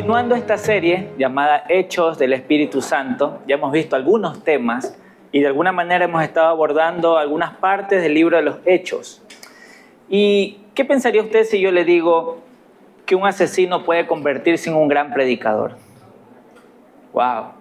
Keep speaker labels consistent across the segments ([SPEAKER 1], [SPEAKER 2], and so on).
[SPEAKER 1] Continuando esta serie llamada Hechos del Espíritu Santo, ya hemos visto algunos temas y de alguna manera hemos estado abordando algunas partes del libro de los Hechos. ¿Y qué pensaría usted si yo le digo que un asesino puede convertirse en un gran predicador? ¡Wow!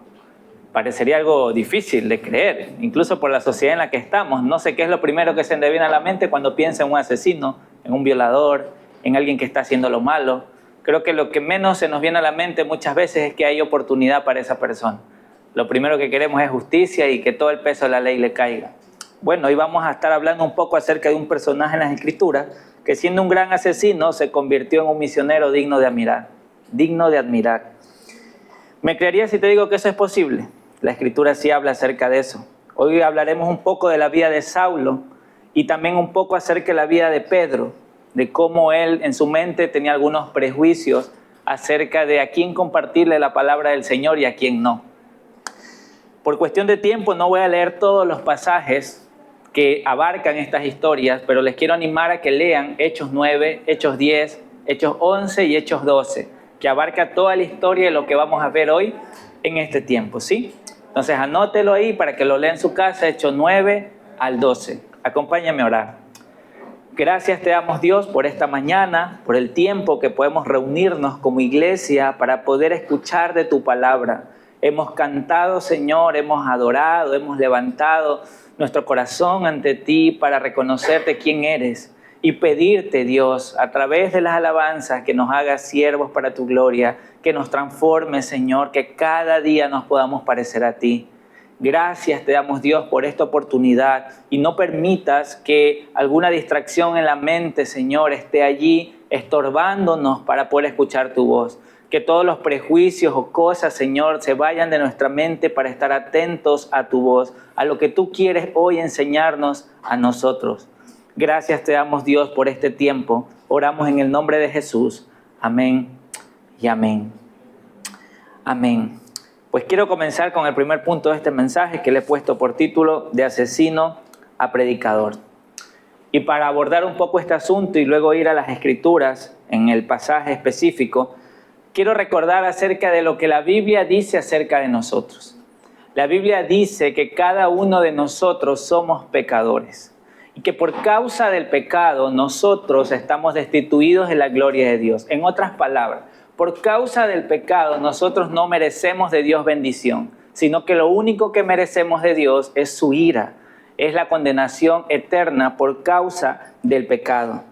[SPEAKER 1] Parecería algo difícil de creer, incluso por la sociedad en la que estamos. No sé qué es lo primero que se me viene a la mente cuando piensa en un asesino, en un violador, en alguien que está haciendo lo malo. Creo que lo que menos se nos viene a la mente muchas veces es que hay oportunidad para esa persona. Lo primero que queremos es justicia y que todo el peso de la ley le caiga. Bueno, hoy vamos a estar hablando un poco acerca de un personaje en las Escrituras que, siendo un gran asesino, se convirtió en un misionero digno de admirar. Digno de admirar. ¿Me creerías si te digo que eso es posible? La Escritura sí habla acerca de eso. Hoy hablaremos un poco de la vida de Saulo y también un poco acerca de la vida de Pedro, de cómo él en su mente tenía algunos prejuicios acerca de a quién compartirle la palabra del Señor y a quién no. Por cuestión de tiempo no voy a leer todos los pasajes que abarcan estas historias, pero les quiero animar a que lean Hechos 9, Hechos 10, Hechos 11 y Hechos 12, que abarca toda la historia de lo que vamos a ver hoy en este tiempo, ¿sí? Entonces anótelo ahí para que lo lea en su casa, Hechos 9 al 12. Acompáñame a orar. Gracias te damos, Dios, por esta mañana, por el tiempo que podemos reunirnos como iglesia para poder escuchar de tu palabra. Hemos cantado, Señor, hemos adorado, hemos levantado nuestro corazón ante ti para reconocerte quién eres y pedirte, Dios, a través de las alabanzas, que nos hagas siervos para tu gloria, que nos transformes, Señor, que cada día nos podamos parecer a ti. Gracias te damos, Dios, por esta oportunidad, y no permitas que alguna distracción en la mente, Señor, esté allí estorbándonos para poder escuchar tu voz. Que todos los prejuicios o cosas, Señor, se vayan de nuestra mente para estar atentos a tu voz, a lo que tú quieres hoy enseñarnos a nosotros. Gracias te damos, Dios, por este tiempo. Oramos en el nombre de Jesús. Amén y amén. Amén. Pues quiero comenzar con el primer punto de este mensaje que le he puesto por título de asesino a predicador. Y para abordar un poco este asunto y luego ir a las Escrituras en el pasaje específico, quiero recordar acerca de lo que la Biblia dice acerca de nosotros. La Biblia dice que cada uno de nosotros somos pecadores y que por causa del pecado nosotros estamos destituidos de la gloria de Dios. En otras palabras, por causa del pecado nosotros no merecemos de Dios bendición, sino que lo único que merecemos de Dios es su ira, es la condenación eterna por causa del pecado.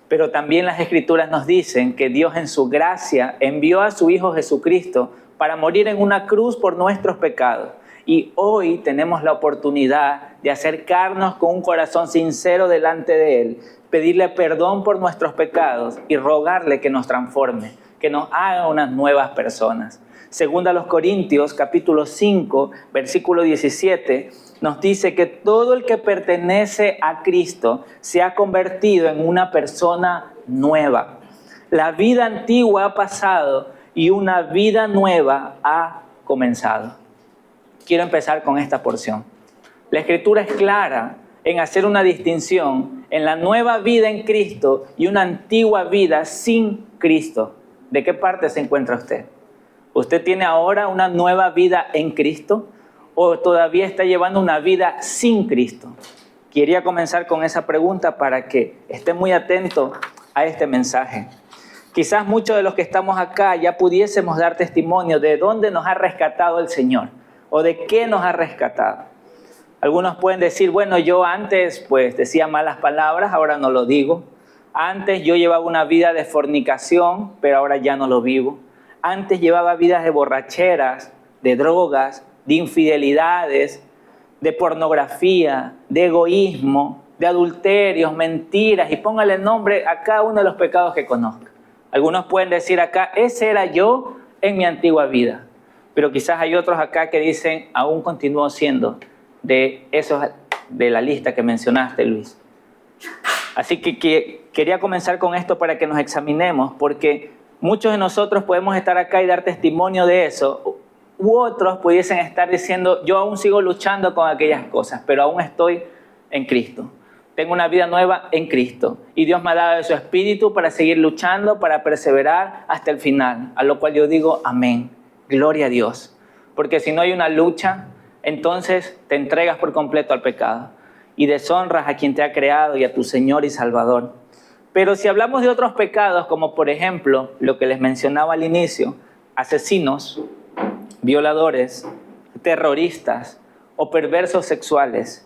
[SPEAKER 1] Pero también las Escrituras nos dicen que Dios en su gracia envió a su Hijo Jesucristo para morir en una cruz por nuestros pecados. Y hoy tenemos la oportunidad de acercarnos con un corazón sincero delante de Él, pedirle perdón por nuestros pecados y rogarle que nos transforme, que nos haga unas nuevas personas. Segunda a los Corintios, capítulo 5, versículo 17, nos dice que todo el que pertenece a Cristo se ha convertido en una persona nueva. La vida antigua ha pasado y una vida nueva ha comenzado. Quiero empezar con esta porción. La Escritura es clara en hacer una distinción en la nueva vida en Cristo y una antigua vida sin Cristo. ¿De qué parte se encuentra usted? ¿Usted tiene ahora una nueva vida en Cristo o todavía está llevando una vida sin Cristo? Quería comenzar con esa pregunta para que esté muy atento a este mensaje. Quizás muchos de los que estamos acá ya pudiésemos dar testimonio de dónde nos ha rescatado el Señor o de qué nos ha rescatado. Algunos pueden decir, bueno, yo antes pues decía malas palabras, ahora no lo digo. Antes yo llevaba una vida de fornicación, pero ahora ya no lo vivo. Antes llevaba vidas de borracheras, de drogas, de infidelidades, de pornografía, de egoísmo, de adulterios, mentiras, y póngale nombre a cada uno de los pecados que conozca. Algunos pueden decir acá, ese era yo en mi antigua vida. Pero quizás hay otros acá que dicen, aún continúo siendo de esos de la lista que mencionaste, Luis. Así que quería comenzar con esto para que nos examinemos, porque muchos de nosotros podemos estar acá y dar testimonio de eso, u otros pudiesen estar diciendo, yo aún sigo luchando con aquellas cosas, pero aún estoy en Cristo. tengo una vida nueva en Cristo. Y Dios me ha dado de su Espíritu para seguir luchando, para perseverar hasta el final. A lo cual yo digo, amén. Gloria a Dios. Porque si no hay una lucha, entonces te entregas por completo al pecado. Y deshonras a quien te ha creado y a tu Señor y Salvador. Pero si hablamos de otros pecados, como por ejemplo, lo que les mencionaba al inicio, asesinos, violadores, terroristas o perversos sexuales,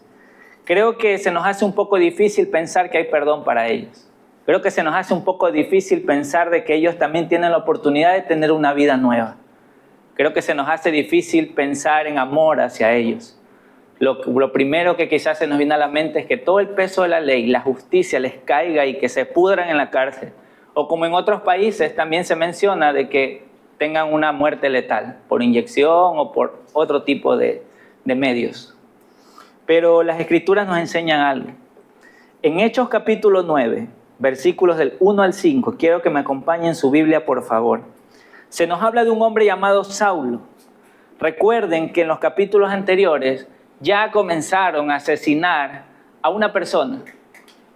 [SPEAKER 1] creo que se nos hace un poco difícil pensar que hay perdón para ellos. Creo que se nos hace un poco difícil pensar de que ellos también tienen la oportunidad de tener una vida nueva. Creo que se nos hace difícil pensar en amor hacia ellos. Lo primero que quizás se nos viene a la mente es que todo el peso de la ley, la justicia les caiga y que se pudran en la cárcel. O como en otros países también se menciona de que tengan una muerte letal por inyección o por otro tipo de medios. Pero las Escrituras nos enseñan algo. En Hechos capítulo 9, versículos del 1 al 5, quiero que me acompañen su Biblia, por favor. Se nos habla de un hombre llamado Saulo. Recuerden que en los capítulos anteriores ya comenzaron a asesinar a una persona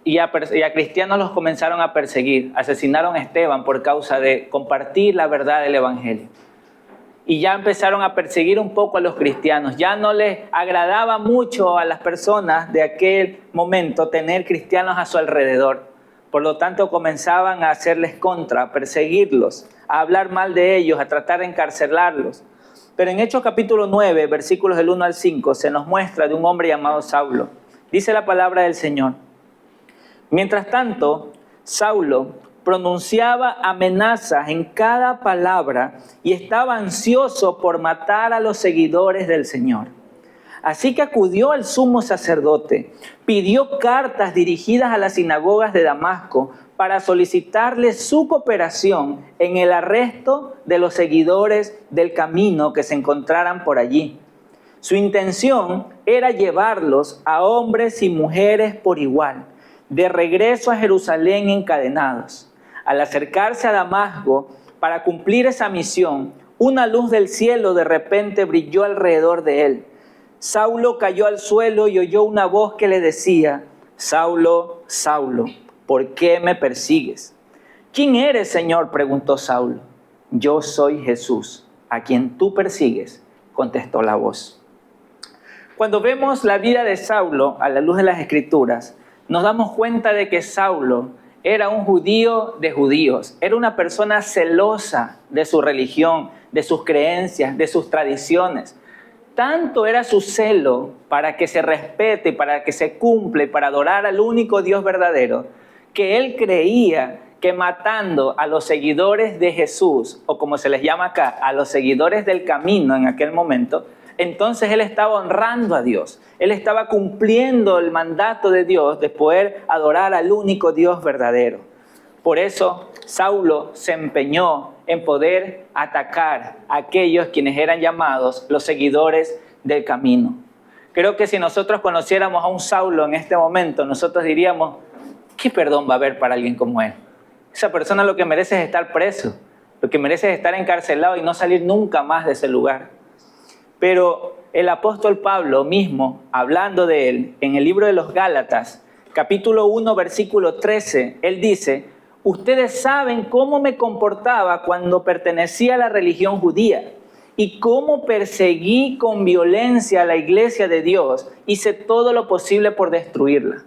[SPEAKER 1] y a cristianos los comenzaron a perseguir. Asesinaron a Esteban por causa de compartir la verdad del Evangelio. Y ya empezaron a perseguir un poco a los cristianos. Ya no les agradaba mucho a las personas de aquel momento tener cristianos a su alrededor. Por lo tanto, comenzaban a hacerles contra, a perseguirlos, a hablar mal de ellos, a tratar de encarcelarlos. Pero en Hechos capítulo 9, versículos del 1 al 5, se nos muestra de un hombre llamado Saulo. Dice la palabra del Señor. Mientras tanto, Saulo pronunciaba amenazas en cada palabra y estaba ansioso por matar a los seguidores del Señor. Así que acudió al sumo sacerdote, pidió cartas dirigidas a las sinagogas de Damasco para solicitarle su cooperación en el arresto de los seguidores del camino que se encontraran por allí. Su intención era llevarlos a hombres y mujeres por igual, de regreso a Jerusalén encadenados. Al acercarse a Damasco para cumplir esa misión, una luz del cielo de repente brilló alrededor de él. Saulo cayó al suelo y oyó una voz que le decía, Saulo, Saulo, ¿por qué me persigues? ¿Quién eres, Señor?, preguntó Saulo. Yo soy Jesús, a quien tú persigues, contestó la voz. Cuando vemos la vida de Saulo a la luz de las Escrituras, nos damos cuenta de que Saulo era un judío de judíos, era una persona celosa de su religión, de sus creencias, de sus tradiciones. Tanto era su celo para que se respete, para que se cumpla y para adorar al único Dios verdadero, que él creía que matando a los seguidores de Jesús, o como se les llama acá, a los seguidores del camino en aquel momento, entonces él estaba honrando a Dios. Él estaba cumpliendo el mandato de Dios de poder adorar al único Dios verdadero. Por eso Saulo se empeñó en poder atacar a aquellos quienes eran llamados los seguidores del camino. Creo que si nosotros conociéramos a un Saulo en este momento, nosotros diríamos, ¿qué perdón va a haber para alguien como él? Esa persona lo que merece es estar preso, lo que merece es estar encarcelado y no salir nunca más de ese lugar. Pero el apóstol Pablo mismo, hablando de él, en el libro de los Gálatas, capítulo 1, versículo 13, él dice, ustedes saben cómo me comportaba cuando pertenecía a la religión judía y cómo perseguí con violencia a la iglesia de Dios, hice todo lo posible por destruirla.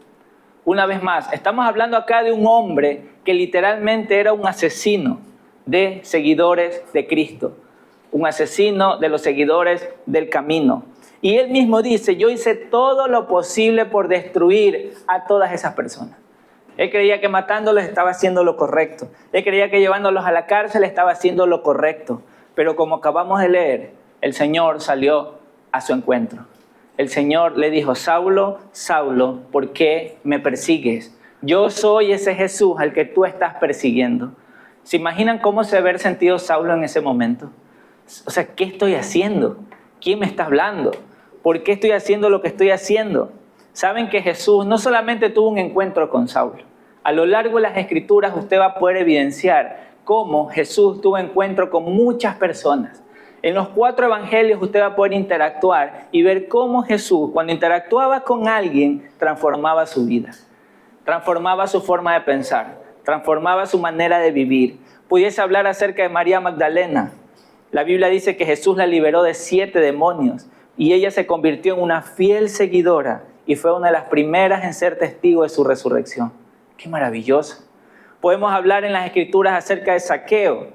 [SPEAKER 1] Una vez más, estamos hablando acá de un hombre que literalmente era un asesino de seguidores de Cristo, un asesino de los seguidores del camino. Y él mismo dice, yo hice todo lo posible por destruir a todas esas personas. Él creía que matándolos estaba haciendo lo correcto. Él creía que llevándolos a la cárcel estaba haciendo lo correcto. Pero como acabamos de leer, el Señor salió a su encuentro. El Señor le dijo, Saulo, Saulo, ¿por qué me persigues? Yo soy ese Jesús al que tú estás persiguiendo. ¿Se imaginan cómo se haber sentido Saulo en ese momento? O sea, ¿qué estoy haciendo? ¿Quién me está hablando? ¿Por qué estoy haciendo lo que estoy haciendo? Saben que Jesús no solamente tuvo un encuentro con Saulo. A lo largo de las Escrituras usted va a poder evidenciar cómo Jesús tuvo encuentro con muchas personas. En los 4 evangelios usted va a poder interactuar y ver cómo Jesús, cuando interactuaba con alguien, transformaba su vida. transformaba su forma de pensar, transformaba su manera de vivir. Pudiese hablar acerca de María Magdalena. La Biblia dice que Jesús la liberó de 7 demonios y ella se convirtió en una fiel seguidora y fue una de las primeras en ser testigo de su resurrección. ¡Qué maravilloso! Podemos hablar en las Escrituras acerca de Zaqueo,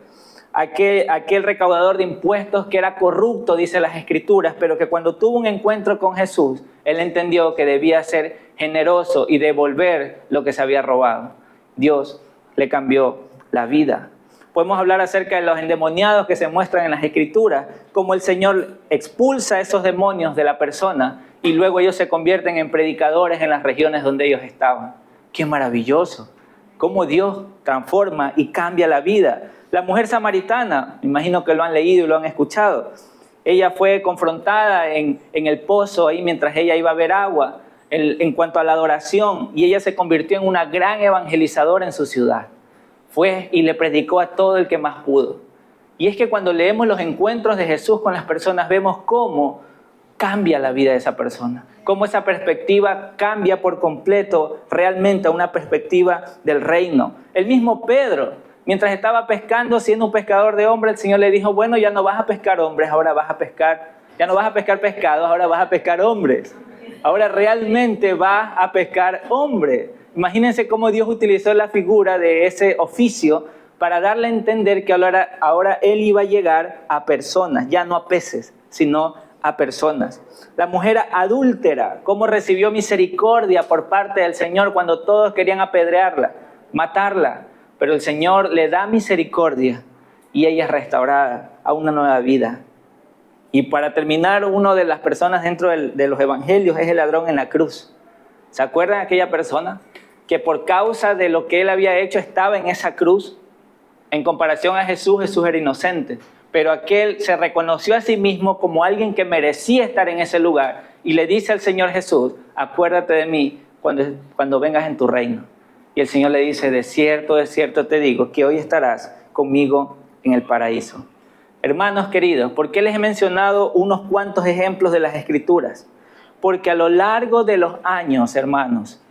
[SPEAKER 1] aquel recaudador de impuestos que era corrupto, dice las Escrituras, pero que cuando tuvo un encuentro con Jesús, él entendió que debía ser generoso y devolver lo que se había robado. Dios le cambió la vida. Podemos hablar acerca de los endemoniados que se muestran en las Escrituras, cómo el Señor expulsa a esos demonios de la persona y luego ellos se convierten en predicadores en las regiones donde ellos estaban. ¡Qué maravilloso! Cómo Dios transforma y cambia la vida. La mujer samaritana, me imagino que lo han leído y lo han escuchado. Ella fue confrontada en el pozo ahí mientras ella iba a ver agua en cuanto a la adoración, y ella se convirtió en una gran evangelizadora en su ciudad. Fue y le predicó a todo el que más pudo. Y es que cuando leemos los encuentros de Jesús con las personas, vemos cómo cambia la vida de esa persona, cómo esa perspectiva cambia por completo realmente a una perspectiva del reino. El mismo Pedro, mientras estaba pescando, siendo un pescador de hombres, el Señor le dijo, bueno, ya no vas a pescar hombres, ahora vas a pescar, ya no vas a pescar pescados, ahora vas a pescar hombres. Ahora realmente vas a pescar hombres. Imagínense cómo Dios utilizó la figura de ese oficio para darle a entender que ahora Él iba a llegar a personas, ya no a peces, sino a personas. La mujer adúltera, cómo recibió misericordia por parte del Señor cuando todos querían apedrearla, matarla. Pero el Señor le da misericordia y ella es restaurada a una nueva vida. Y para terminar, una de las personas dentro de los evangelios es el ladrón en la cruz. ¿Se acuerdan de aquella persona que por causa de lo que él había hecho estaba en esa cruz? En comparación a Jesús, Jesús era inocente. Pero aquel se reconoció a sí mismo como alguien que merecía estar en ese lugar. Y le dice al Señor Jesús, acuérdate de mí cuando vengas en tu reino. Y el Señor le dice, de cierto te digo, que hoy estarás conmigo en el paraíso. Hermanos queridos, ¿por qué les he mencionado unos cuantos ejemplos de las Escrituras? Porque a lo largo de los años, hermanos,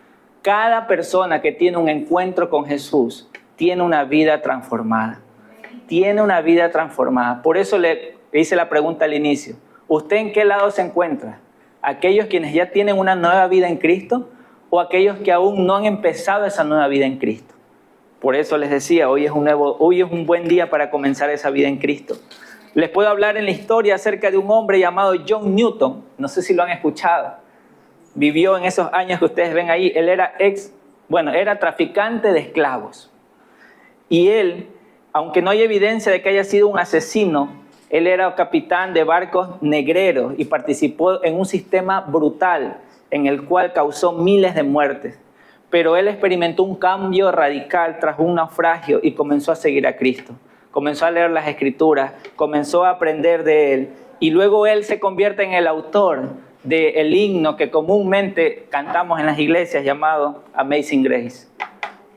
[SPEAKER 1] cada persona que tiene un encuentro con Jesús tiene una vida transformada. Tiene una vida transformada. Por eso le hice la pregunta al inicio. ¿Usted en qué lado se encuentra? ¿Aquellos quienes ya tienen una nueva vida en Cristo o aquellos que aún no han empezado esa nueva vida en Cristo? Por eso les decía, hoy es un buen día para comenzar esa vida en Cristo. Les puedo hablar en la historia acerca de un hombre llamado John Newton. No sé si lo han escuchado. Vivió en esos años que ustedes ven ahí. Él era era traficante de esclavos. Y él, aunque no hay evidencia de que haya sido un asesino, él era capitán de barcos negreros y participó en un sistema brutal en el cual causó miles de muertes. Pero él experimentó un cambio radical tras un naufragio y comenzó a seguir a Cristo. Comenzó a leer las Escrituras, comenzó a aprender de él. Y luego él se convierte en el autor del himno que comúnmente cantamos en las iglesias llamado Amazing Grace.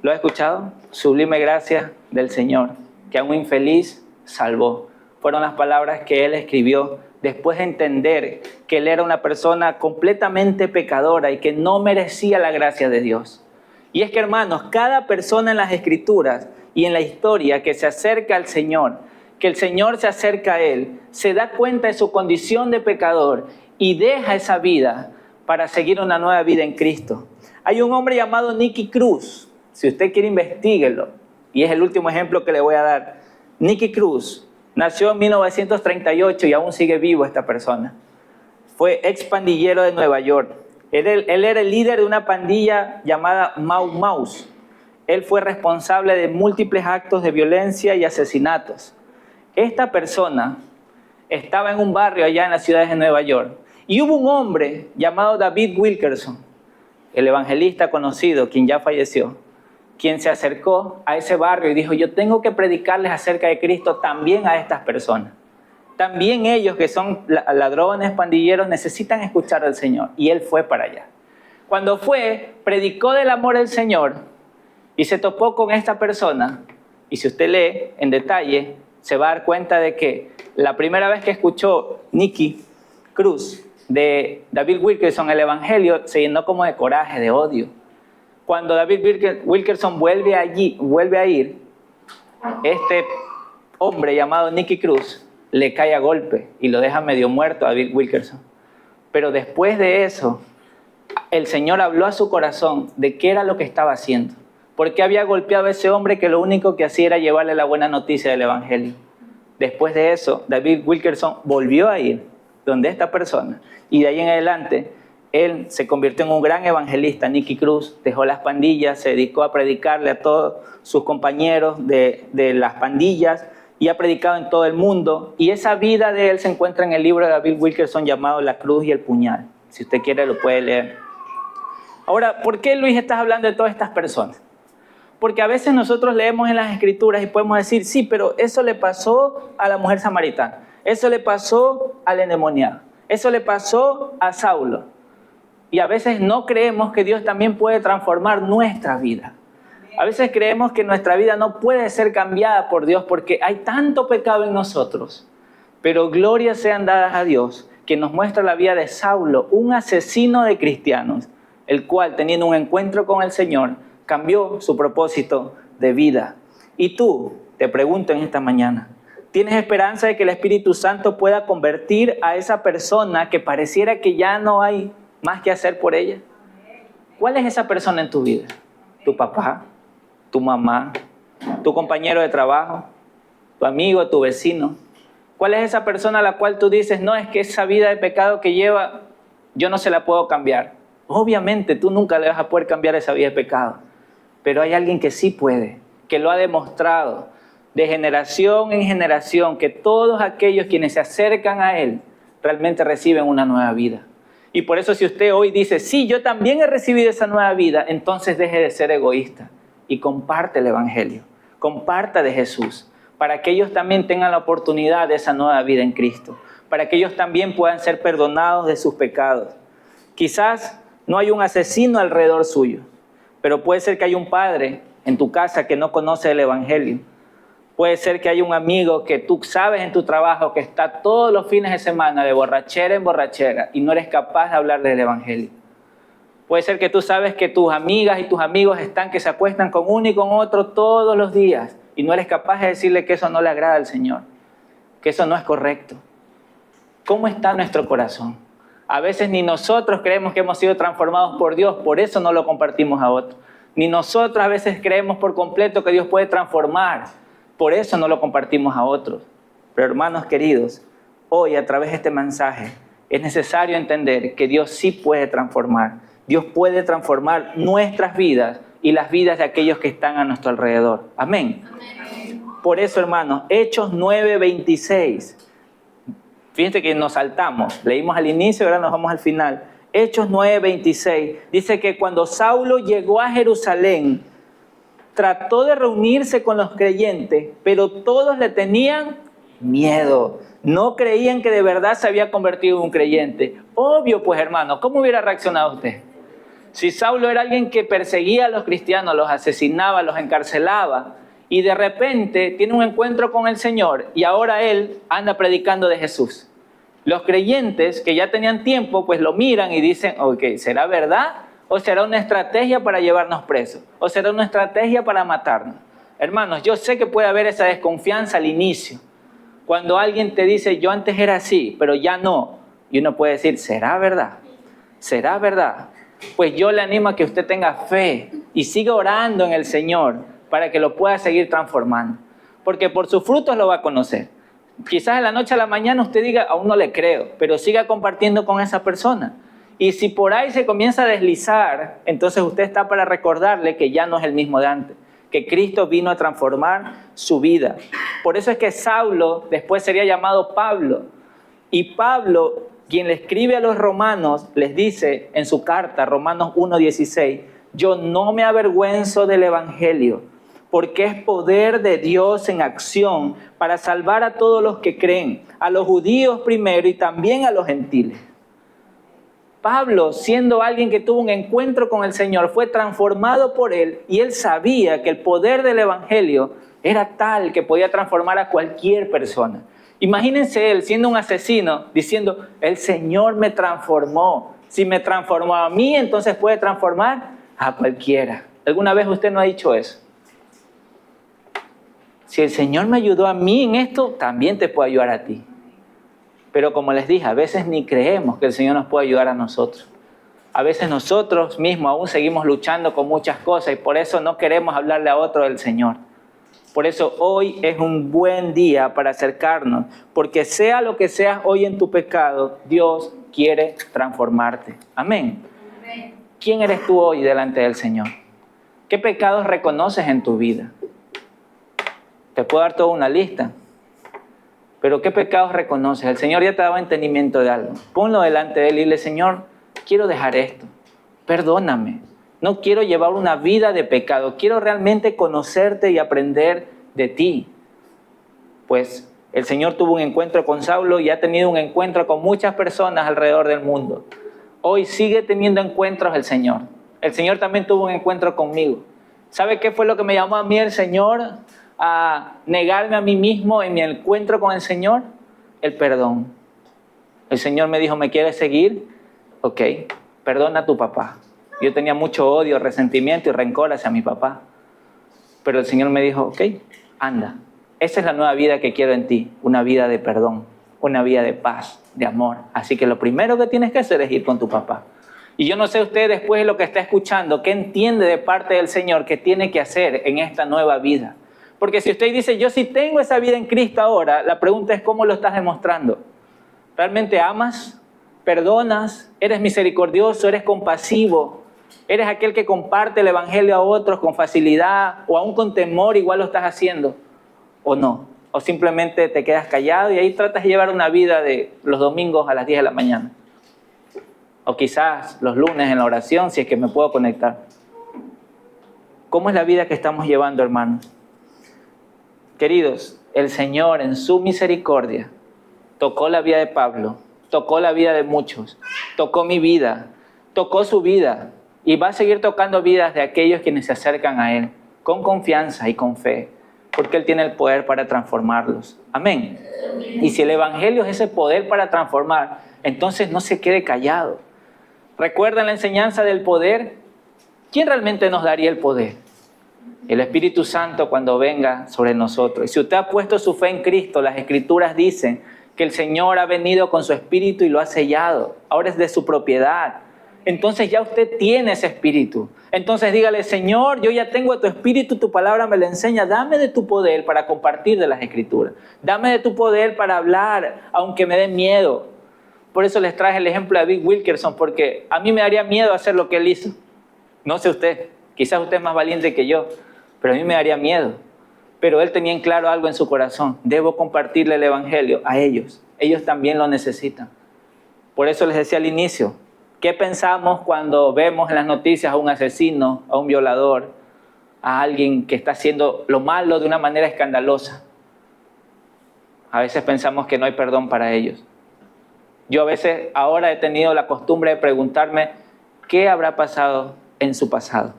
[SPEAKER 1] ¿Lo has escuchado? Sublime gracia del Señor, que a un infeliz salvó. Fueron las palabras que él escribió después de entender que él era una persona completamente pecadora y que no merecía la gracia de Dios. Y es que, hermanos, cada persona en las Escrituras y en la historia que se acerca al Señor, que el Señor se acerca a él, se da cuenta de su condición de pecador y deja esa vida para seguir una nueva vida en Cristo. Hay un hombre llamado Nicky Cruz. Si usted quiere, investíguelo. Y es el último ejemplo que le voy a dar. Nicky Cruz nació en 1938 y aún sigue vivo esta persona. Fue ex pandillero de Nueva York. Él era el líder de una pandilla llamada Mau Maus. Él fue responsable de múltiples actos de violencia y asesinatos. Esta persona estaba en un barrio allá en las ciudades de Nueva York. Y hubo un hombre llamado David Wilkerson, el evangelista conocido, quien ya falleció, quien se acercó a ese barrio y dijo, yo tengo que predicarles acerca de Cristo también a estas personas. También ellos que son ladrones, pandilleros, necesitan escuchar al Señor. Y él fue para allá. Cuando fue, predicó del amor del Señor y se topó con esta persona. Y si usted lee en detalle, se va a dar cuenta de que la primera vez que escuchó Nicky Cruz de David Wilkerson el evangelio, se llenó como de coraje, de odio. Cuando David Wilkerson vuelve a ir, este hombre llamado Nicky Cruz le cae a golpe y lo deja medio muerto a David Wilkerson. Pero después de eso, el Señor habló a su corazón de qué era lo que estaba haciendo. ¿Por qué había golpeado a ese hombre que lo único que hacía era llevarle la buena noticia del Evangelio? Después de eso, David Wilkerson volvió a ir donde esta persona y de ahí en adelante él se convirtió en un gran evangelista. Nicky Cruz dejó las pandillas, se dedicó a predicarle a todos sus compañeros de las pandillas y ha predicado en todo el mundo. Y esa vida de él se encuentra en el libro de David Wilkerson llamado La Cruz y el Puñal. Si usted quiere lo puede leer. Ahora, ¿por qué, Luis, estás hablando de todas estas personas? Porque a veces nosotros leemos en las Escrituras y podemos decir, sí, pero eso le pasó a la mujer samaritana, eso le pasó al endemoniado, eso le pasó a Saulo. Y a veces no creemos que Dios también puede transformar nuestra vida. A veces creemos que nuestra vida no puede ser cambiada por Dios porque hay tanto pecado en nosotros. Pero glorias sean dadas a Dios, que nos muestra la vida de Saulo, un asesino de cristianos, el cual, teniendo un encuentro con el Señor, cambió su propósito de vida. Y tú, te pregunto en esta mañana, ¿tienes esperanza de que el Espíritu Santo pueda convertir a esa persona que pareciera que ya no hay más que hacer por ella? ¿Cuál es esa persona en tu vida? ¿Tu papá? ¿Tu mamá? ¿Tu compañero de trabajo? ¿Tu amigo? ¿Tu vecino? ¿Cuál es esa persona a la cual tú dices, no, es que esa vida de pecado que lleva, yo no se la puedo cambiar? Obviamente tú nunca le vas a poder cambiar esa vida de pecado. Pero hay alguien que sí puede, que lo ha demostrado de generación en generación, que todos aquellos quienes se acercan a Él realmente reciben una nueva vida. Y por eso si usted hoy dice, sí, yo también he recibido esa nueva vida, entonces deje de ser egoísta y comparte el Evangelio, comparta de Jesús, para que ellos también tengan la oportunidad de esa nueva vida en Cristo, para que ellos también puedan ser perdonados de sus pecados. Quizás no hay un asesino alrededor suyo, pero puede ser que haya un padre en tu casa que no conoce el Evangelio. Puede ser que haya un amigo que tú sabes en tu trabajo que está todos los fines de semana de borrachera en borrachera y no eres capaz de hablarle del Evangelio. Puede ser que tú sabes que tus amigas y tus amigos están que se acuestan con uno y con otro todos los días y no eres capaz de decirle que eso no le agrada al Señor, que eso no es correcto. ¿Cómo está nuestro corazón? A veces ni nosotros creemos que hemos sido transformados por Dios, por eso no lo compartimos a otros. Ni nosotros a veces creemos por completo que Dios puede transformar, por eso no lo compartimos a otros. Pero hermanos queridos, hoy a través de este mensaje es necesario entender que Dios sí puede transformar. Dios puede transformar nuestras vidas y las vidas de aquellos que están a nuestro alrededor. Amén. Amén. Por eso, hermanos, Hechos 9:26. Fíjense que nos saltamos, leímos al inicio, ahora nos vamos al final. Hechos 9:26 dice que cuando Saulo llegó a Jerusalén, trató de reunirse con los creyentes, pero todos le tenían miedo. No creían que de verdad se había convertido en un creyente. Obvio, pues hermano, ¿cómo hubiera reaccionado usted? Si Saulo era alguien que perseguía a los cristianos, los asesinaba, los encarcelaba, y de repente tiene un encuentro con el Señor y ahora él anda predicando de Jesús. Los creyentes que ya tenían tiempo, pues lo miran y dicen, ok, ¿será verdad? ¿O será una estrategia para llevarnos presos? ¿O será una estrategia para matarnos? Hermanos, yo sé que puede haber esa desconfianza al inicio. Cuando alguien te dice, yo antes era así, pero ya no. Y uno puede decir, ¿será verdad? ¿Será verdad? Pues yo le animo a que usted tenga fe y siga orando en el Señor para que lo pueda seguir transformando. Porque por sus frutos lo va a conocer. Quizás de la noche a la mañana usted diga, aún no le creo, pero siga compartiendo con esa persona. Y si por ahí se comienza a deslizar, entonces usted está para recordarle que ya no es el mismo de antes, que Cristo vino a transformar su vida. Por eso es que Saulo después sería llamado Pablo. Y Pablo, quien le escribe a los romanos, les dice en su carta, Romanos 1:16, yo no me avergüenzo del Evangelio, porque es poder de Dios en acción para salvar a todos los que creen, a los judíos primero y también a los gentiles. Pablo, siendo alguien que tuvo un encuentro con el Señor, fue transformado por Él y él sabía que el poder del Evangelio era tal que podía transformar a cualquier persona. Imagínense él siendo un asesino diciendo, el Señor me transformó. Si me transformó a mí, entonces puede transformar a cualquiera. ¿Alguna vez usted no ha dicho eso? Si el Señor me ayudó a mí en esto, también te puede ayudar a ti. Pero como les dije, a veces ni creemos que el Señor nos puede ayudar a nosotros. A veces nosotros mismos aún seguimos luchando con muchas cosas y por eso no queremos hablarle a otro del Señor. Por eso hoy es un buen día para acercarnos, porque sea lo que seas hoy en tu pecado, Dios quiere transformarte. Amén. ¿Quién eres tú hoy delante del Señor? ¿Qué pecados reconoces en tu vida? Te puedo dar toda una lista. Pero ¿qué pecados reconoces? El Señor ya te daba entendimiento de algo. Ponlo delante de Él y dile, Señor, quiero dejar esto. Perdóname. No quiero llevar una vida de pecado. Quiero realmente conocerte y aprender de ti. Pues el Señor tuvo un encuentro con Saulo y ha tenido un encuentro con muchas personas alrededor del mundo. Hoy sigue teniendo encuentros el Señor. El Señor también tuvo un encuentro conmigo. ¿Sabe qué fue lo que me llamó a mí el Señor a negarme a mí mismo en mi encuentro con el Señor? El perdón. El Señor me dijo, ¿me quieres seguir? Ok, perdona a tu papá. Yo tenía mucho odio, resentimiento y rencor hacia mi papá. Pero el Señor me dijo, ok, anda. Esa es la nueva vida que quiero en ti. Una vida de perdón, una vida de paz, de amor. Así que lo primero que tienes que hacer es ir con tu papá. Y yo no sé usted después de lo que está escuchando, ¿qué entiende de parte del Señor que tiene que hacer en esta nueva vida? Porque si usted dice, yo sí tengo esa vida en Cristo ahora, la pregunta es, ¿cómo lo estás demostrando? ¿Realmente amas? ¿Perdonas? ¿Eres misericordioso? ¿Eres compasivo? ¿Eres aquel que comparte el evangelio a otros con facilidad o aún con temor igual lo estás haciendo? ¿O no? ¿O simplemente te quedas callado y ahí tratas de llevar una vida de los domingos a las 10 de la mañana? O quizás los lunes en la oración, si es que me puedo conectar. ¿Cómo es la vida que estamos llevando, hermanos? Queridos, el Señor en su misericordia tocó la vida de Pablo, tocó la vida de muchos, tocó mi vida, tocó su vida y va a seguir tocando vidas de aquellos quienes se acercan a Él con confianza y con fe, porque Él tiene el poder para transformarlos. Amén. Y si el Evangelio es ese poder para transformar, entonces no se quede callado. ¿Recuerdan la enseñanza del poder? ¿Quién realmente nos daría el poder? El Espíritu Santo cuando venga sobre nosotros. Y si usted ha puesto su fe en Cristo, las Escrituras dicen que el Señor ha venido con su Espíritu y lo ha sellado. Ahora es de su propiedad. Entonces ya usted tiene ese Espíritu. Entonces dígale, Señor, yo ya tengo tu Espíritu, tu palabra me lo enseña. Dame de tu poder para compartir de las Escrituras. Dame de tu poder para hablar, aunque me dé miedo. Por eso les traje el ejemplo de Bill Wilkerson, porque a mí me daría miedo hacer lo que él hizo. No sé usted, quizás usted es más valiente que yo, pero a mí me daría miedo. Pero él tenía en claro algo en su corazón. Debo compartirle el Evangelio a ellos. Ellos también lo necesitan. Por eso les decía al inicio, ¿qué pensamos cuando vemos en las noticias a un asesino, a un violador, a alguien que está haciendo lo malo de una manera escandalosa? A veces pensamos que no hay perdón para ellos. Yo a veces ahora he tenido la costumbre de preguntarme qué habrá pasado en su pasado.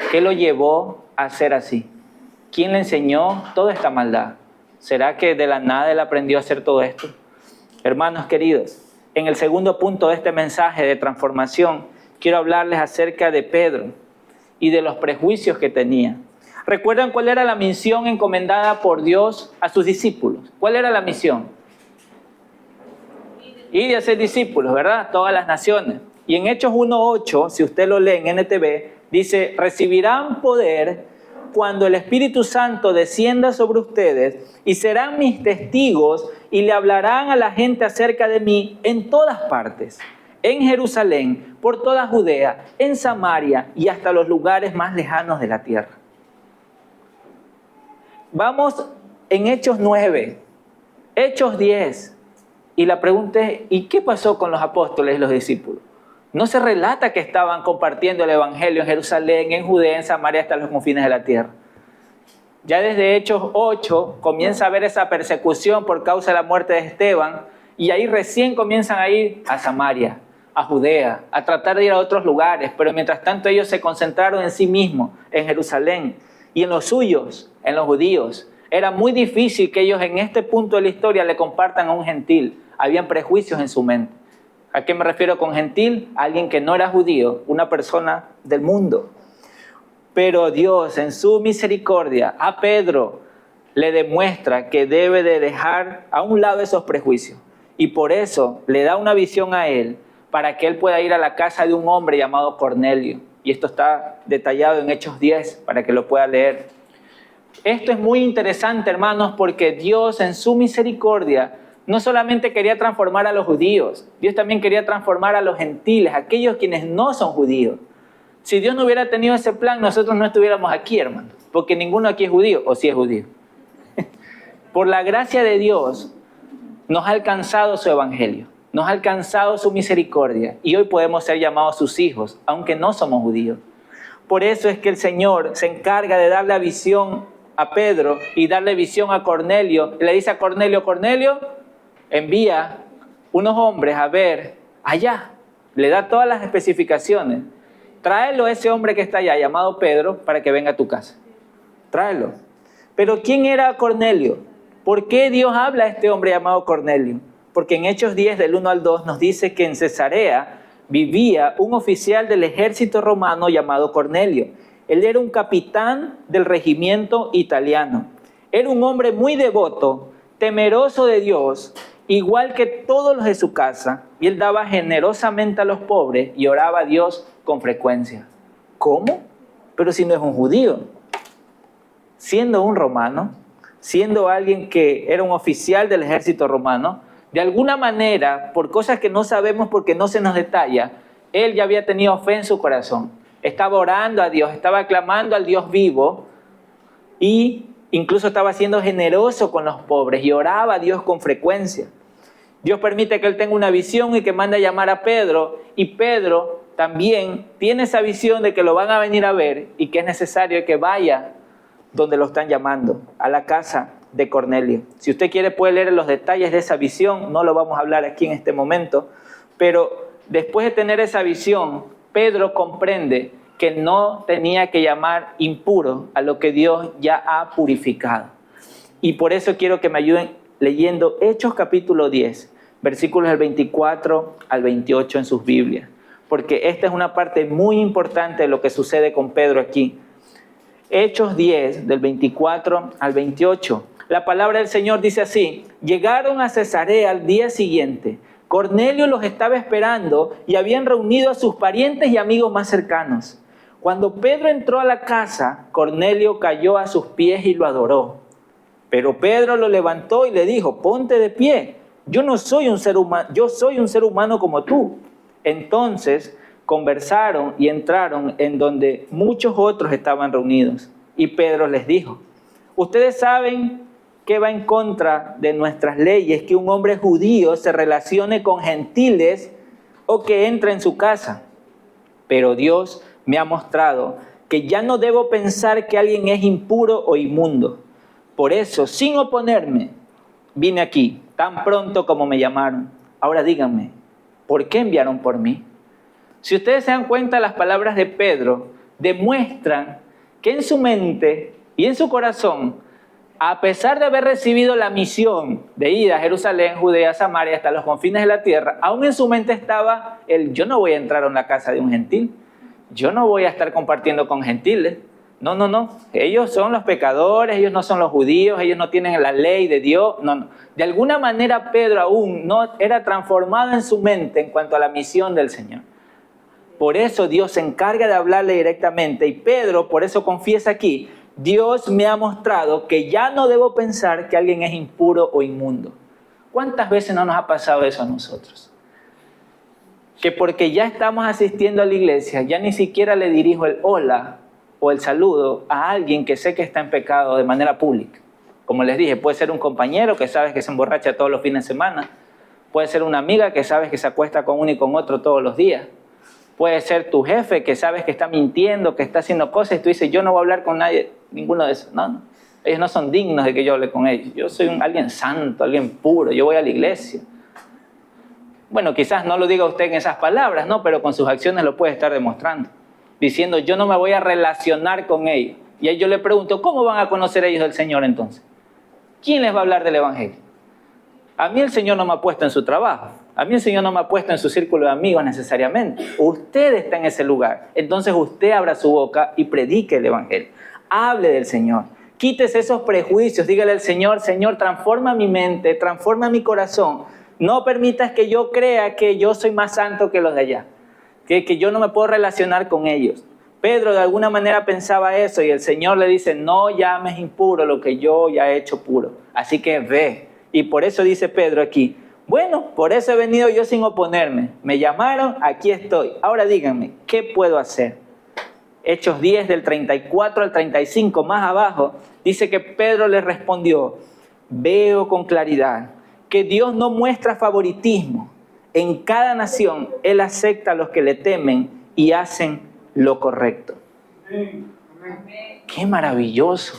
[SPEAKER 1] ¿Qué lo llevó a ser así? ¿Quién le enseñó toda esta maldad? ¿Será que de la nada él aprendió a hacer todo esto? Hermanos queridos, en el segundo punto de este mensaje de transformación, quiero hablarles acerca de Pedro y de los prejuicios que tenía. ¿Recuerdan cuál era la misión encomendada por Dios a sus discípulos? ¿Cuál era la misión? Ir y hacer discípulos, ¿verdad? Todas las naciones. Y en Hechos 1:8, si usted lo lee en NTV, dice, recibirán poder cuando el Espíritu Santo descienda sobre ustedes y serán mis testigos y le hablarán a la gente acerca de mí en todas partes, en Jerusalén, por toda Judea, en Samaria y hasta los lugares más lejanos de la tierra. Vamos en Hechos 9, Hechos 10. Y la pregunta es, ¿y qué pasó con los apóstoles y los discípulos? No se relata que estaban compartiendo el Evangelio en Jerusalén, en Judea, en Samaria, hasta los confines de la tierra. Ya desde Hechos 8 comienza a haber esa persecución por causa de la muerte de Esteban, y ahí recién comienzan a ir a Samaria, a Judea, a tratar de ir a otros lugares, pero mientras tanto ellos se concentraron en sí mismos, en Jerusalén, y en los suyos, en los judíos. Era muy difícil que ellos en este punto de la historia le compartan a un gentil. Habían prejuicios en su mente. ¿A qué me refiero con gentil? Alguien que no era judío, una persona del mundo. Pero Dios, en su misericordia, a Pedro le demuestra que debe de dejar a un lado esos prejuicios. Y por eso le da una visión a él para que él pueda ir a la casa de un hombre llamado Cornelio. Y esto está detallado en Hechos 10 para que lo pueda leer. Esto es muy interesante, hermanos, porque Dios en su misericordia no solamente quería transformar a los judíos, Dios también quería transformar a los gentiles, aquellos quienes no son judíos. Si Dios no hubiera tenido ese plan, nosotros no estuviéramos aquí, hermanos, porque ninguno aquí es judío, o sí es judío. Por la gracia de Dios, nos ha alcanzado su evangelio, nos ha alcanzado su misericordia, y hoy podemos ser llamados sus hijos, aunque no somos judíos. Por eso es que el Señor se encarga de darle visión a Pedro y darle visión a Cornelio. Le dice a Cornelio, Cornelio, envía unos hombres a ver allá. Le da todas las especificaciones. Tráelo a ese hombre que está allá, llamado Pedro, para que venga a tu casa. Tráelo. Pero ¿quién era Cornelio? ¿Por qué Dios habla a este hombre llamado Cornelio? Porque en Hechos 10, del 1 al 2, nos dice que en Cesarea vivía un oficial del ejército romano llamado Cornelio. Él era un capitán del regimiento italiano. Era un hombre muy devoto, temeroso de Dios, igual que todos los de su casa, y él daba generosamente a los pobres y oraba a Dios con frecuencia. ¿Cómo? Pero si no es un judío. Siendo un romano, siendo alguien que era un oficial del ejército romano, de alguna manera, por cosas que no sabemos porque no se nos detalla, él ya había tenido fe en su corazón. Estaba orando a Dios, estaba clamando al Dios vivo y incluso estaba siendo generoso con los pobres y oraba a Dios con frecuencia. Dios permite que él tenga una visión y que manda a llamar a Pedro, y Pedro también tiene esa visión de que lo van a venir a ver y que es necesario que vaya donde lo están llamando, a la casa de Cornelio. Si usted quiere puede leer los detalles de esa visión, no lo vamos a hablar aquí en este momento, pero después de tener esa visión, Pedro comprende que no tenía que llamar impuro a lo que Dios ya ha purificado. Y por eso quiero que me ayuden leyendo Hechos capítulo 10, versículos del 24 al 28 en sus Biblias, porque esta es una parte muy importante de lo que sucede con Pedro aquí. Hechos 10, del 24 al 28. La palabra del Señor dice así: llegaron a Cesarea al día siguiente. Cornelio los estaba esperando y habían reunido a sus parientes y amigos más cercanos. Cuando Pedro entró a la casa, Cornelio cayó a sus pies y lo adoró. Pero Pedro lo levantó y le dijo: ponte de pie, yo soy un ser humano como tú. Entonces conversaron y entraron en donde muchos otros estaban reunidos. Y Pedro les dijo: ustedes saben que va en contra de nuestras leyes que un hombre judío se relacione con gentiles o que entre en su casa. Pero Dios me ha mostrado que ya no debo pensar que alguien es impuro o inmundo. Por eso, sin oponerme, vine aquí tan pronto como me llamaron. Ahora díganme, ¿por qué enviaron por mí? Si ustedes se dan cuenta, las palabras de Pedro demuestran que en su mente y en su corazón, a pesar de haber recibido la misión de ir a Jerusalén, Judea, Samaria, hasta los confines de la tierra, aún en su mente estaba yo no voy a entrar a una casa de un gentil, yo no voy a estar compartiendo con gentiles. No, ellos son los pecadores, ellos no son los judíos, ellos no tienen la ley de Dios. No. De alguna manera Pedro aún no era transformado en su mente en cuanto a la misión del Señor. Por eso Dios se encarga de hablarle directamente, y Pedro por eso confiesa aquí: Dios me ha mostrado que ya no debo pensar que alguien es impuro o inmundo. ¿Cuántas veces no nos ha pasado eso a nosotros? Que porque ya estamos asistiendo a la iglesia, ya ni siquiera le dirijo el hola o el saludo a alguien que sé que está en pecado de manera pública. Como les dije, puede ser un compañero que sabes que se emborracha todos los fines de semana, puede ser una amiga que sabes que se acuesta con uno y con otro todos los días, puede ser tu jefe que sabes que está mintiendo, que está haciendo cosas y tú dices: yo no voy a hablar con nadie, ninguno de esos. No, ellos no son dignos de que yo hable con ellos. Yo soy alguien santo, alguien puro, yo voy a la iglesia. Bueno, quizás no lo diga usted en esas palabras, ¿no? Pero con sus acciones lo puede estar demostrando, diciendo: yo no me voy a relacionar con ellos. Y ahí yo le pregunto: ¿cómo van a conocer ellos del Señor entonces? ¿Quién les va a hablar del Evangelio? A mí el Señor no me ha puesto en su trabajo. A mí el Señor no me ha puesto en su círculo de amigos necesariamente. Usted está en ese lugar. Entonces usted abra su boca y predique el Evangelio. Hable del Señor. Quítese esos prejuicios. Dígale al Señor, Señor, transforma mi mente, transforma mi corazón. No permitas que yo crea que yo soy más santo que los de allá. Que yo no me puedo relacionar con ellos. Pedro de alguna manera pensaba eso y el Señor le dice, no llames impuro lo que yo ya he hecho puro. Así que ve. Y por eso dice Pedro aquí, bueno, por eso he venido yo sin oponerme. Me llamaron, aquí estoy. Ahora díganme, ¿qué puedo hacer? Hechos 10 del 34 al 35, más abajo, dice que Pedro le respondió, veo con claridad que Dios no muestra favoritismo. En cada nación Él acepta a los que le temen y hacen lo correcto. ¡Qué maravilloso!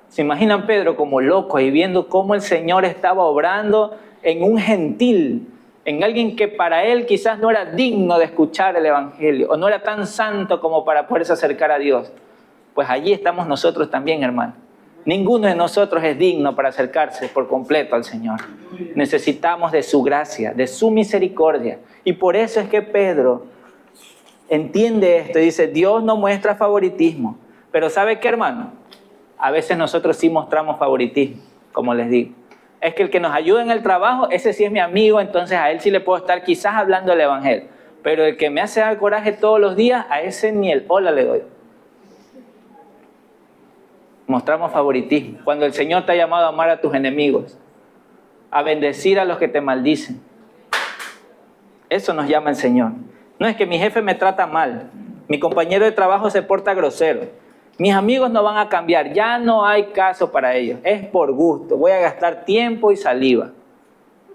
[SPEAKER 1] ¿Se imaginan Pedro como loco ahí viendo cómo el Señor estaba obrando en un gentil, en alguien que para él quizás no era digno de escuchar el Evangelio o no era tan santo como para poderse acercar a Dios? Pues allí estamos nosotros también, hermano. Ninguno de nosotros es digno para acercarse por completo al Señor. Necesitamos de su gracia, de su misericordia. Y por eso es que Pedro entiende esto y dice, Dios no muestra favoritismo. Pero ¿sabe qué, hermano? A veces nosotros sí mostramos favoritismo, como les digo. Es que el que nos ayuda en el trabajo, ese sí es mi amigo, entonces a él sí le puedo estar quizás hablando del Evangelio. Pero el que me hace dar coraje todos los días, a ese ni el hola le doy. Mostramos favoritismo. Cuando el Señor te ha llamado a amar a tus enemigos, a bendecir a los que te maldicen. Eso nos llama el Señor. No es que mi jefe me trata mal, mi compañero de trabajo se porta grosero, mis amigos no van a cambiar, ya no hay caso para ellos, es por gusto, voy a gastar tiempo y saliva.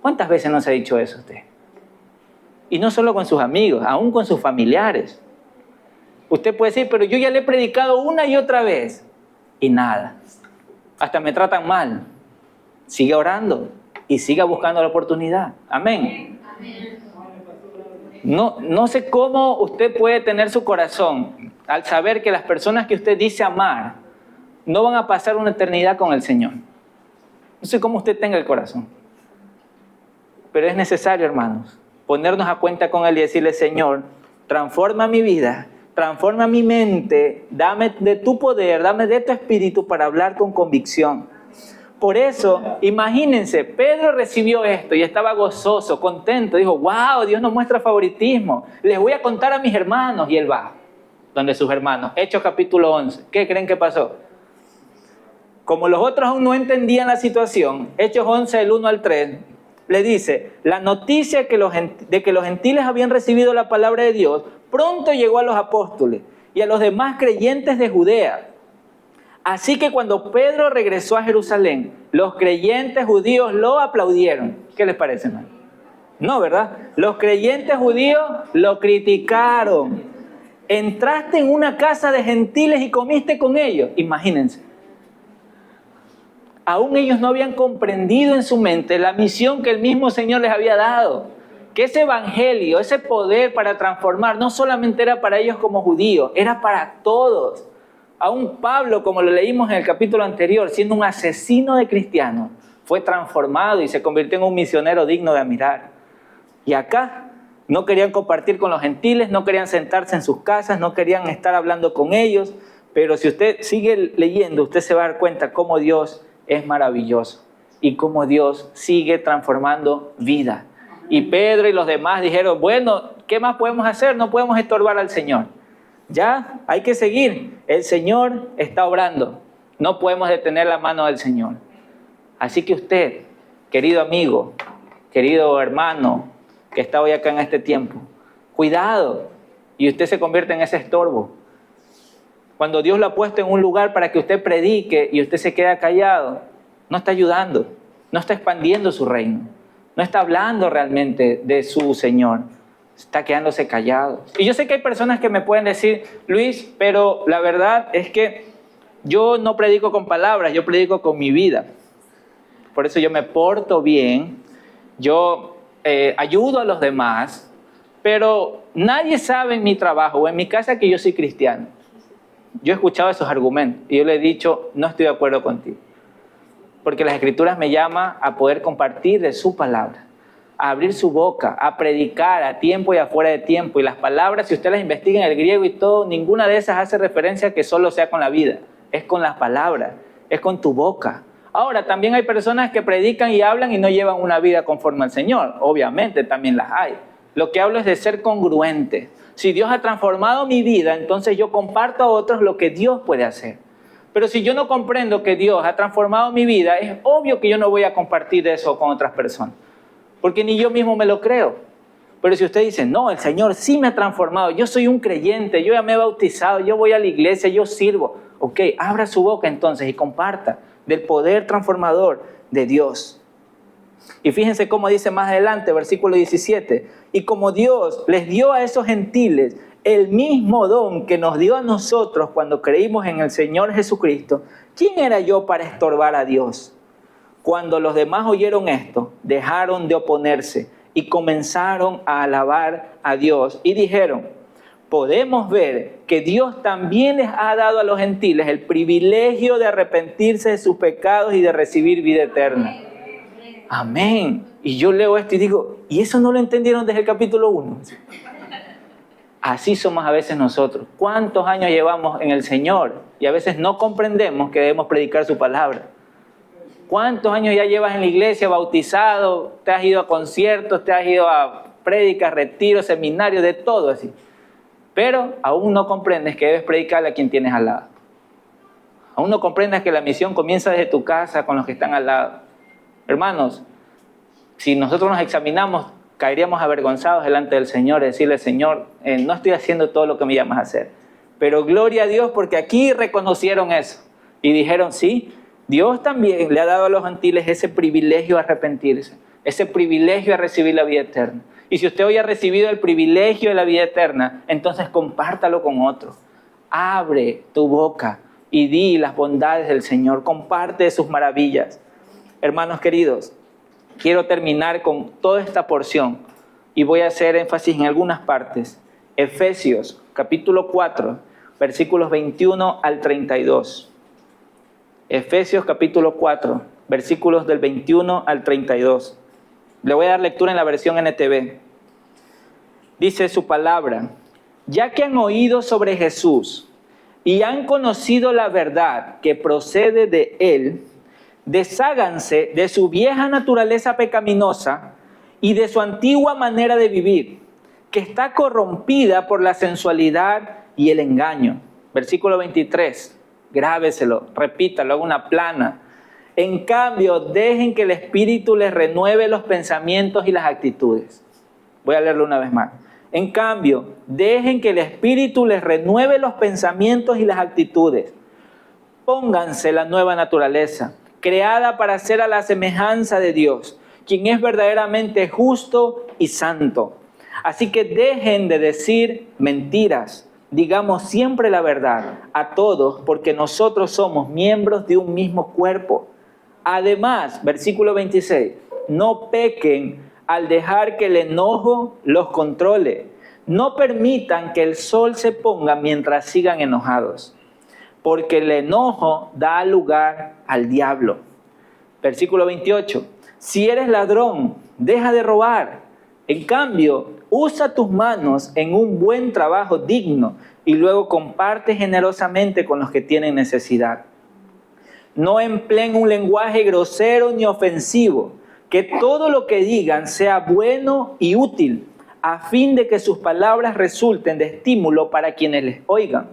[SPEAKER 1] ¿Cuántas veces nos ha dicho eso usted? Y no solo con sus amigos, aún con sus familiares. Usted puede decir, pero yo ya le he predicado una y otra vez. Y nada. Hasta me tratan mal. Siga orando y siga buscando la oportunidad. Amén. No sé cómo usted puede tener su corazón al saber que las personas que usted dice amar no van a pasar una eternidad con el Señor. No sé cómo usted tenga el corazón. Pero es necesario, hermanos, ponernos a cuenta con Él y decirle, Señor, transforma mi vida, transforma mi mente, dame de tu poder, dame de tu espíritu para hablar con convicción. Por eso, imagínense, Pedro recibió esto y estaba gozoso, contento. Dijo, wow, Dios nos muestra favoritismo. Les voy a contar a mis hermanos. Y él va, donde sus hermanos. Hechos capítulo 11. ¿Qué creen que pasó? Como los otros aún no entendían la situación, Hechos 11, del 1 al 3, le dice, la noticia de que los gentiles habían recibido la palabra de Dios pronto llegó a los apóstoles y a los demás creyentes de Judea. Así que cuando Pedro regresó a Jerusalén, los creyentes judíos lo aplaudieron. ¿Qué les parece, hermano? No, ¿verdad? Los creyentes judíos lo criticaron. Entraste en una casa de gentiles y comiste con ellos. Imagínense. Aún ellos no habían comprendido en su mente la misión que el mismo Señor les había dado. Que ese evangelio, ese poder para transformar, no solamente era para ellos como judíos, era para todos. Aún Pablo, como lo leímos en el capítulo anterior, siendo un asesino de cristianos, fue transformado y se convirtió en un misionero digno de admirar. Y acá no querían compartir con los gentiles, no querían sentarse en sus casas, no querían estar hablando con ellos. Pero si usted sigue leyendo, usted se va a dar cuenta cómo Dios es maravilloso y cómo Dios sigue transformando vida. Y Pedro y los demás dijeron, bueno, ¿qué más podemos hacer? No podemos estorbar al Señor. Ya, hay que seguir. El Señor está obrando. No podemos detener la mano del Señor. Así que usted, querido amigo, querido hermano, que está hoy acá en este tiempo, cuidado. Y usted se convierte en ese estorbo. Cuando Dios lo ha puesto en un lugar para que usted predique y usted se queda callado, no está ayudando, no está expandiendo su reino, no está hablando realmente de su Señor. Está quedándose callado. Y yo sé que hay personas que me pueden decir, Luis, pero la verdad es que yo no predico con palabras, yo predico con mi vida. Por eso yo me porto bien, yo ayudo a los demás, pero nadie sabe en mi trabajo o en mi casa que yo soy cristiano. Yo he escuchado esos argumentos y yo le he dicho, no estoy de acuerdo contigo. Porque las Escrituras me llaman a poder compartir de su palabra, a abrir su boca, a predicar a tiempo y afuera de tiempo. Y las palabras, si usted las investiga en el griego y todo, ninguna de esas hace referencia a que solo sea con la vida. Es con las palabras, es con tu boca. Ahora, también hay personas que predican y hablan y no llevan una vida conforme al Señor. Obviamente, también las hay. Lo que hablo es de ser congruente. Si Dios ha transformado mi vida, entonces yo comparto a otros lo que Dios puede hacer. Pero si yo no comprendo que Dios ha transformado mi vida, es obvio que yo no voy a compartir eso con otras personas. Porque ni yo mismo me lo creo. Pero si usted dice, no, el Señor sí me ha transformado, yo soy un creyente, yo ya me he bautizado, yo voy a la iglesia, yo sirvo. Ok, abra su boca entonces y comparta del poder transformador de Dios. Y fíjense cómo dice más adelante, versículo 17. Y como Dios les dio a esos gentiles el mismo don que nos dio a nosotros cuando creímos en el Señor Jesucristo, ¿quién era yo para estorbar a Dios? Cuando los demás oyeron esto, dejaron de oponerse y comenzaron a alabar a Dios y dijeron, podemos ver que Dios también les ha dado a los gentiles el privilegio de arrepentirse de sus pecados y de recibir vida eterna. Amén. Y yo leo esto y digo, ¿y eso no lo entendieron desde el capítulo 1? Así somos a veces nosotros. ¿Cuántos años llevamos en el Señor? Y a veces no comprendemos que debemos predicar su palabra. ¿Cuántos años ya llevas en la iglesia bautizado? Te has ido a conciertos, te has ido a prédicas, retiros, seminarios, de todo así. Pero aún no comprendes que debes predicarle a quien tienes al lado. Aún no comprendes que la misión comienza desde tu casa con los que están al lado. Hermanos, si nosotros nos examinamos, caeríamos avergonzados delante del Señor y decirle, Señor, no estoy haciendo todo lo que me llamas a hacer. Pero gloria a Dios porque aquí reconocieron eso y dijeron, sí, Dios también le ha dado a los gentiles ese privilegio de arrepentirse, ese privilegio de recibir la vida eterna. Y si usted hoy ha recibido el privilegio de la vida eterna, entonces compártalo con otros. Abre tu boca y di las bondades del Señor, comparte sus maravillas. Hermanos queridos, quiero terminar con toda esta porción y voy a hacer énfasis en algunas partes. Efesios, capítulo 4, versículos 21 al 32. Efesios, capítulo 4, versículos del 21 al 32. Le voy a dar lectura en la versión NTV. Dice su palabra, ya que han oído sobre Jesús y han conocido la verdad que procede de Él, desháganse de su vieja naturaleza pecaminosa y de su antigua manera de vivir, que está corrompida por la sensualidad y el engaño. Versículo 23, grábeselo, repítalo, haga una plana. En cambio, dejen que el Espíritu les renueve los pensamientos y las actitudes. Voy a leerlo una vez más. En cambio, dejen que el Espíritu les renueve los pensamientos y las actitudes. Pónganse la nueva naturaleza, creada para ser a la semejanza de Dios, quien es verdaderamente justo y santo. Así que dejen de decir mentiras, digamos siempre la verdad a todos, porque nosotros somos miembros de un mismo cuerpo. Además, versículo 26, no pequen al dejar que el enojo los controle. No permitan que el sol se ponga mientras sigan enojados, porque el enojo da lugar al diablo. Versículo 28. Si eres ladrón, deja de robar. En cambio, usa tus manos en un buen trabajo digno y luego comparte generosamente con los que tienen necesidad. No empleen un lenguaje grosero ni ofensivo. Que todo lo que digan sea bueno y útil, a fin de que sus palabras resulten de estímulo para quienes les oigan.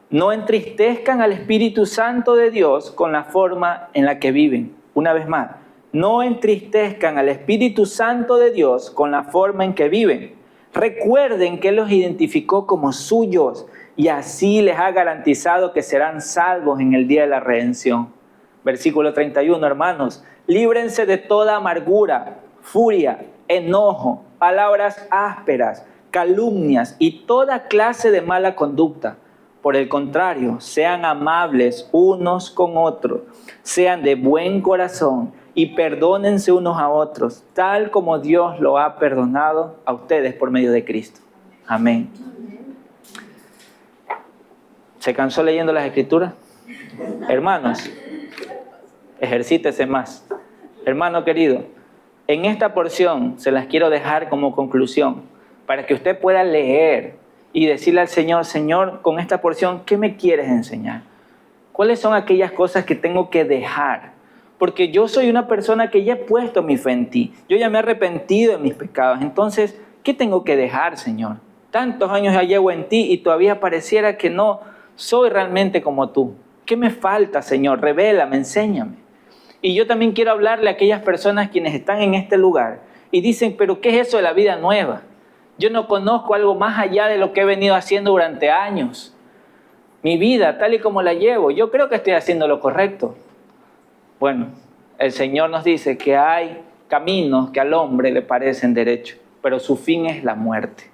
[SPEAKER 1] No entristezcan al Espíritu Santo de Dios con la forma en la que viven. Una vez más, no entristezcan al Espíritu Santo de Dios con la forma en que viven. Recuerden que Él los identificó como suyos y así les ha garantizado que serán salvos en el día de la redención. Versículo 31, hermanos, líbrense de toda amargura, furia, enojo, palabras ásperas, calumnias y toda clase de mala conducta. Por el contrario, sean amables unos con otros, sean de buen corazón y perdónense unos a otros, tal como Dios lo ha perdonado a ustedes por medio de Cristo. Amén. ¿Se cansó leyendo las Escrituras? Hermanos, Ejercítese más. Hermano querido, en esta porción se las quiero dejar como conclusión para que usted pueda leer y decirle al Señor, Señor, con esta porción, ¿qué me quieres enseñar? ¿Cuáles son aquellas cosas que tengo que dejar? Porque yo soy una persona que ya he puesto mi fe en ti. Yo ya me he arrepentido de mis pecados. Entonces, ¿qué tengo que dejar, Señor? Tantos años ya llevo en ti y todavía pareciera que no soy realmente como tú. ¿Qué me falta, Señor? Revélame, enséñame. Y yo también quiero hablarle a aquellas personas quienes están en este lugar y dicen, pero ¿qué es eso de la vida nueva? Yo no conozco algo más allá de lo que he venido haciendo durante años. Mi vida, tal y como la llevo, yo creo que estoy haciendo lo correcto. Bueno, el Señor nos dice que hay caminos que al hombre le parecen derechos, pero su fin es la muerte.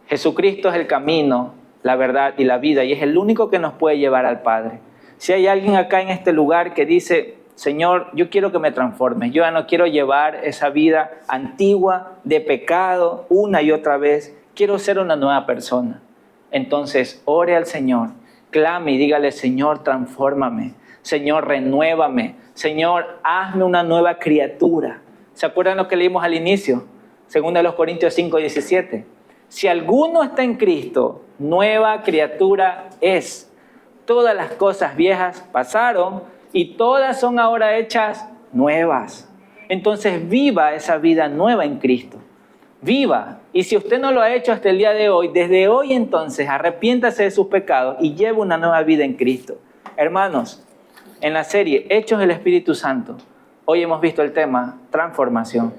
[SPEAKER 1] Jesucristo es el camino, la verdad y la vida, y es el único que nos puede llevar al Padre. Si hay alguien acá en este lugar que dice, Señor, yo quiero que me transformes, yo ya no quiero llevar esa vida antigua de pecado una y otra vez, quiero ser una nueva persona. Entonces, ore al Señor, clame y dígale, Señor, transfórmame, Señor, renuévame, Señor, hazme una nueva criatura. ¿Se acuerdan lo que leímos al inicio? 2 Corintios 5:17. Si alguno está en Cristo, nueva criatura es. Todas las cosas viejas pasaron y todas son ahora hechas nuevas. Entonces viva esa vida nueva en Cristo. Viva. Y si usted no lo ha hecho hasta el día de hoy, desde hoy entonces arrepiéntase de sus pecados y lleve una nueva vida en Cristo. Hermanos, en la serie Hechos del Espíritu Santo, hoy hemos visto el tema transformación.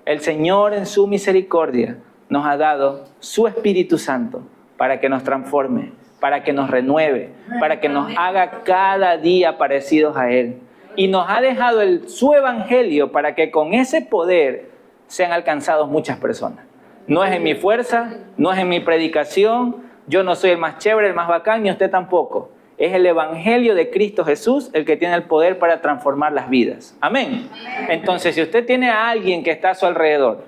[SPEAKER 1] El Señor en su misericordia nos ha dado su Espíritu Santo para que nos transforme, para que nos renueve, para que nos haga cada día parecidos a Él. Y nos ha dejado su Evangelio para que con ese poder sean alcanzados muchas personas. No es en mi fuerza, no es en mi predicación, yo no soy el más chévere, el más bacán, ni usted tampoco. Es el Evangelio de Cristo Jesús el que tiene el poder para transformar las vidas. Amén. Entonces, si usted tiene a alguien que está a su alrededor,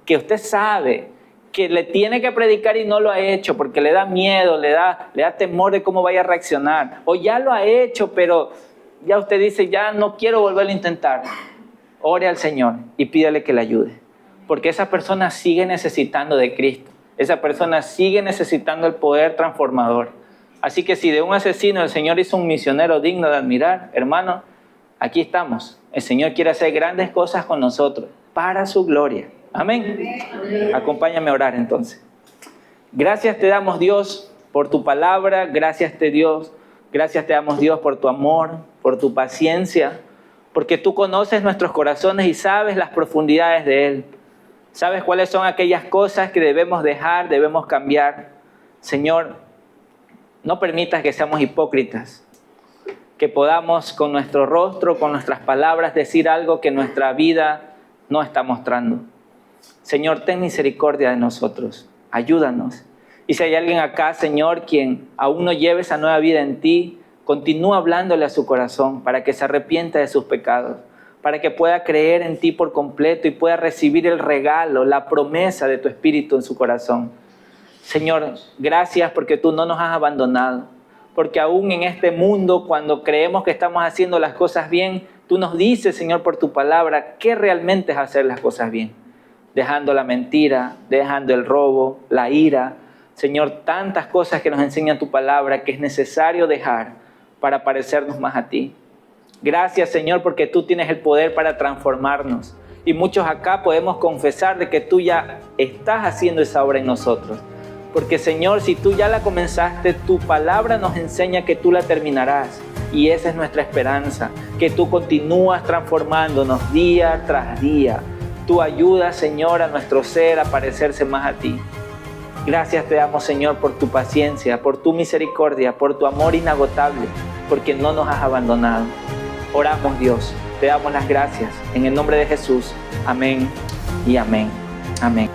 [SPEAKER 1] que usted sabe que le tiene que predicar y no lo ha hecho porque le da miedo, le da temor de cómo vaya a reaccionar, o ya lo ha hecho, pero ya usted dice, ya no quiero volverlo a intentar, ore al Señor y pídale que le ayude, porque esa persona sigue necesitando de Cristo, esa persona sigue necesitando el poder transformador. Así que si de un asesino el Señor hizo un misionero digno de admirar, hermano, aquí estamos. El Señor quiere hacer grandes cosas con nosotros para su gloria. Amén. Acompáñame a orar entonces. Gracias te damos, Dios, por tu palabra. Gracias te damos, Dios, por tu amor, por tu paciencia, porque tú conoces nuestros corazones y sabes las profundidades de él. Sabes cuáles son aquellas cosas que debemos dejar, debemos cambiar. Señor, no permitas que seamos hipócritas, que podamos con nuestro rostro, con nuestras palabras, decir algo que nuestra vida no está mostrando. Señor, ten misericordia de nosotros, ayúdanos. Y si hay alguien acá, Señor, quien aún no lleve esa nueva vida en ti, continúa hablándole a su corazón para que se arrepienta de sus pecados, para que pueda creer en ti por completo y pueda recibir el regalo, la promesa de tu Espíritu en su corazón. Señor, gracias porque tú no nos has abandonado, porque aún en este mundo, cuando creemos que estamos haciendo las cosas bien, tú nos dices, Señor, por tu palabra, qué realmente es hacer las cosas bien. Dejando la mentira, dejando el robo, la ira. Señor, tantas cosas que nos enseña tu palabra que es necesario dejar para parecernos más a ti. Gracias, Señor, porque tú tienes el poder para transformarnos. Y muchos acá podemos confesar de que tú ya estás haciendo esa obra en nosotros. Porque, Señor, si tú ya la comenzaste, tu palabra nos enseña que tú la terminarás. Y esa es nuestra esperanza, que tú continúas transformándonos día tras día. Tú ayudas, Señor, a nuestro ser a parecerse más a ti. Gracias te damos, Señor, por tu paciencia, por tu misericordia, por tu amor inagotable, porque no nos has abandonado. Oramos, Dios, te damos las gracias. En el nombre de Jesús. Amén y amén. Amén.